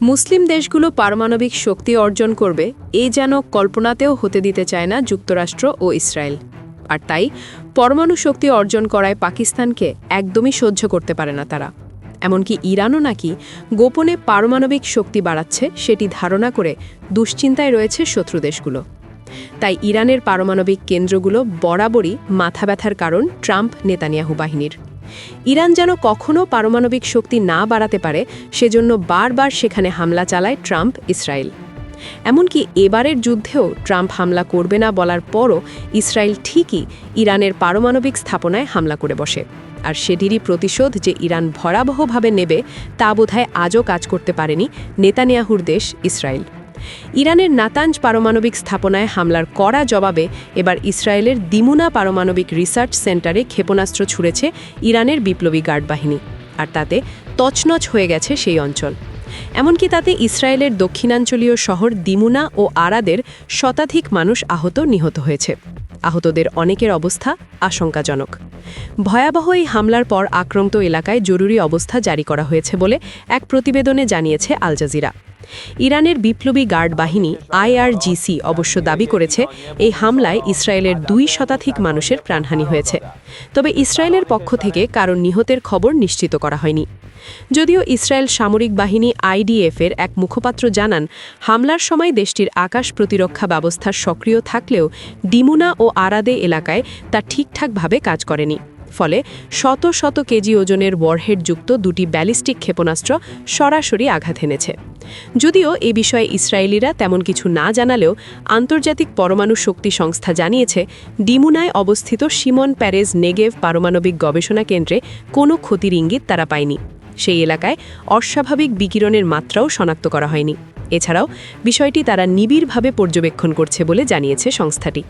মুসলিম দেশগুলো পারমাণবিক শক্তি অর্জন করবে যেন কল্পনাতেও হতে দিতে চায় না যুক্তরাষ্ট্র ও ইসরায়েল। আর তাই পরমাণু শক্তি অর্জন করায় পাকিস্তানকে একদমই সহ্য করতে পারে না তারা। এমনকি ইরানও নাকি গোপনে পারমাণবিক শক্তি বাড়াচ্ছে সেটি ধারণা করে দুশ্চিন্তায় রয়েছে শত্রু দেশগুলো। তাই ইরানের পারমাণবিক কেন্দ্রগুলো বরাবরই মাথা ব্যথার কারণ ট্রাম্প নেতানিয়াহু বাহিনীর। ইরান যেন কখনও পারমাণবিক শক্তি না বাড়াতে পারে সেজন্য বারবার সেখানে হামলা চালায় ট্রাম্প ইসরায়েল। এমনকি এবারের যুদ্ধেও ট্রাম্প হামলা করবে না বলার পরও ইসরায়েল ঠিকই ইরানের পারমাণবিক স্থাপনায় হামলা করে বসে। আর সেটিরই প্রতিশোধ যে ইরান ভয়াবহভাবে নেবে তা বোধহয় আজও কাজ করতে পারেনি নেতানিয়াহুর দেশ ইসরায়েল। ইরানের নাতাঞ্জ পারমাণবিক স্থাপনায় হামলার কড়া জবাবে এবার ইসরায়েলের দিমুনা পারমাণবিক রিসার্চ সেন্টারে ক্ষেপণাস্ত্র ছুড়েছে ইরানের বিপ্লবী গার্ড বাহিনী। আর তাতে তছনছ হয়ে গেছে সেই অঞ্চল। এমনকি তাতে ইসরায়েলের দক্ষিণাঞ্চলীয় শহর দিমুনা ও আরাদের শতাধিক মানুষ নিহত হয়েছে। আহতদের অনেকের অবস্থা আশঙ্কাজনক। ভয়াবহ এই হামলার পর আক্রান্ত এলাকায় জরুরি অবস্থা জারি করা হয়েছে বলে এক প্রতিবেদনে জানিয়েছে আল জাজিরা। ইরানের বিপ্লবী গার্ড বাহিনী IRGC অবশ্য দাবি করেছে এই হামলায় ইসরায়েলের 2 শতাধিক মানুষের প্রাণহানি হয়েছে। তবে ইসরায়েলের পক্ষ থেকে কারো নিহতের খবর নিশ্চিত করা হয়নি। যদিও ইসরায়েল সামরিক বাহিনী IDF-এর এক মুখপাত্র জানান, হামলার সময় দেশটির আকাশ প্রতিরক্ষা ব্যবস্থা সক্রিয় থাকলেও দিমুনা ও আরাদে এলাকায় তা ঠিকঠাকভাবে কাজ করেনি। ফলে শত শত কেজি ওজনের ওয়ারহেডযুক্ত 2টি ব্যালিস্টিক ক্ষেপণাস্ত্র সরাসরি আঘাত এনেছে। যদিও এ বিষয়ে ইসরায়েলিরা তেমন কিছু না জানালেও আন্তর্জাতিক পরমাণু শক্তি সংস্থা জানিয়েছে, দিমুনায় অবস্থিত শিমন প্যারেজ নেগেভ পারমাণবিক গবেষণা কেন্দ্রে কোনো ক্ষতির ইঙ্গিত তারা পায়নি। সেই এলাকায় অস্বাভাবিক বিকিরণের মাত্রাও শনাক্ত করা হয়নি। এছাড়াও বিষয়টি তারা নিবিড়ভাবে পর্যবেক্ষণ করছে বলে জানিয়েছে সংস্থাটি।